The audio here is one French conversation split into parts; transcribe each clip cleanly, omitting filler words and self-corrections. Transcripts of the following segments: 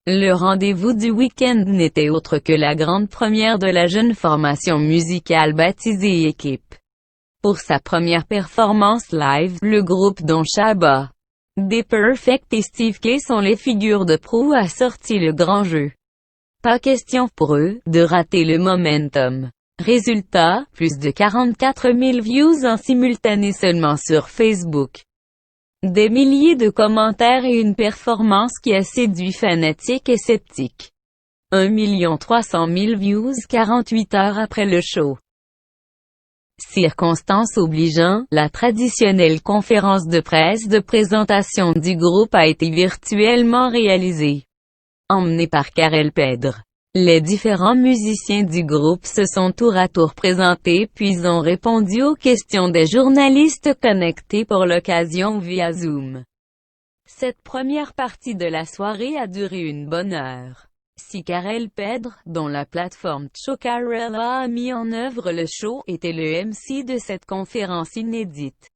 Le rendez-vous du week-end n'était autre que la grande première de la jeune formation musicale baptisée Équipe. Pour sa première performance live, le groupe dont Shabba, D'Perfect et Steve K sont les figures de proue a sorti le grand jeu. Pas question pour eux de rater le momentum. Résultat, plus de 44 000 views en simultané seulement sur Facebook. Des milliers de commentaires et une performance qui a séduit fanatiques et sceptiques. 1 300 000 views 48 heures après le show. Circonstance obligeant, la traditionnelle conférence de presse de présentation du groupe a été virtuellement réalisée. Emmenée par Karel Pedre. Les différents musiciens du groupe se sont tour à tour présentés puis ont répondu aux questions des journalistes connectés pour l'occasion via Zoom. Cette première partie de la soirée a duré une bonne heure. Si Karel Pedre, dont la plateforme Chocarella a mis en œuvre le show, était le MC de cette conférence inédite.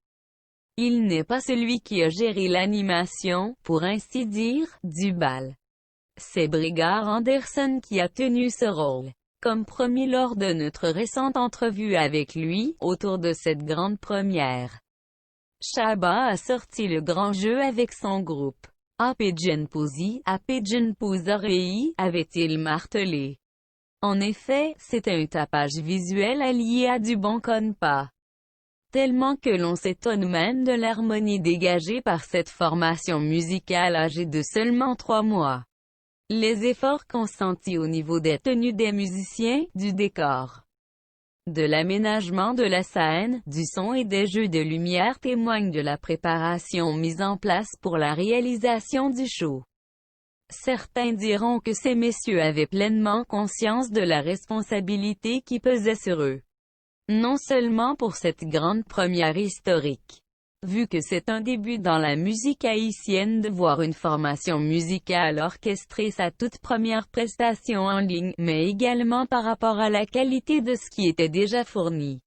Il n'est pas celui qui a géré l'animation, pour ainsi dire, du bal. C'est Brigard Anderson qui a tenu ce rôle. Comme promis lors de notre récente entrevue avec lui, autour de cette grande première, Shabba a sorti le grand jeu avec son groupe. A Pigeon Posey, avait-il martelé. En effet, c'est un tapage visuel allié à du bon compas. Tellement que l'on s'étonne même de l'harmonie dégagée par cette formation musicale âgée de seulement 3 mois. Les efforts consentis au niveau des tenues des musiciens, du décor, de l'aménagement de la scène, du son et des jeux de lumière témoignent de la préparation mise en place pour la réalisation du show. Certains diront que ces messieurs avaient pleinement conscience de la responsabilité qui pesait sur eux. Non seulement pour cette grande première historique. Vu que c'est un début dans la musique haïtienne de voir une formation musicale orchestrer sa toute première prestation en ligne, mais également par rapport à la qualité de ce qui était déjà fourni.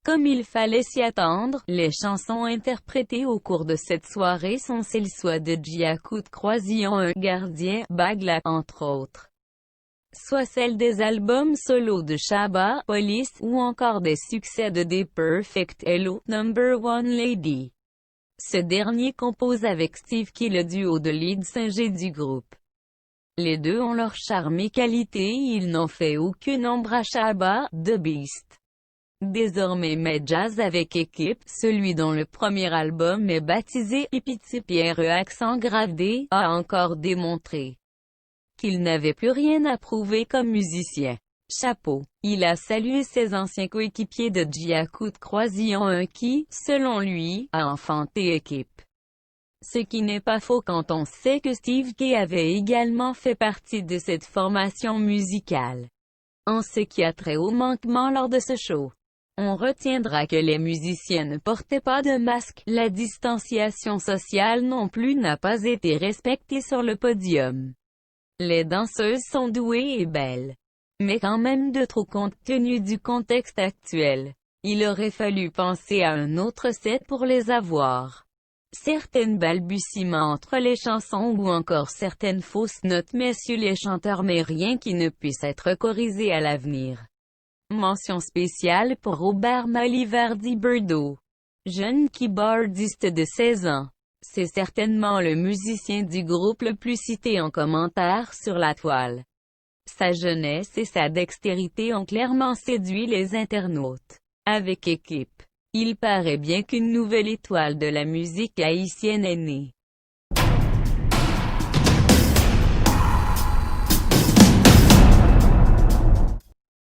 Comme il fallait s'y attendre, les chansons interprétées au cours de cette soirée sont celles soit de Djiakout Croisillon un gardien, Bagla, entre autres. Soit celles des albums solo de Shabba, Police, ou encore des succès de D'Perfect, Hello, Number One Lady. Ce dernier compose avec Steve K le duo de lead singer du groupe. Les deux ont leur charme et qualité et ils n'ont fait aucune ombre à Shabba, The Beast. Désormais mais jazz avec Équipe, celui dont le premier album est baptisé Ipitipierre accent grave D, a encore démontré qu'il n'avait plus rien à prouver comme musicien. Chapeau. Il a salué ses anciens coéquipiers de Djiakout Croisillon un qui, selon lui, a enfanté Équipe. Ce qui n'est pas faux quand on sait que Steve K avait également fait partie de cette formation musicale. En ce qui a trait au manquement lors de ce show, on retiendra que les musiciens ne portaient pas de masque, la distanciation sociale non plus n'a pas été respectée sur le podium. Les danseuses sont douées et belles. Mais quand même de trop compte tenu du contexte actuel. Il aurait fallu penser à un autre set pour les avoir. Certaines balbutiements entre les chansons ou encore certaines fausses notes messieurs les chanteurs mais rien qui ne puisse être corrigé à l'avenir. Mention spéciale pour Robert Maliverdi Birdo. Jeune keyboardiste de 16 ans. C'est certainement le musicien du groupe le plus cité en commentaire sur la toile. Sa jeunesse et sa dextérité ont clairement séduit les internautes. Avec Équipe, il paraît bien qu'une nouvelle étoile de la musique haïtienne est née.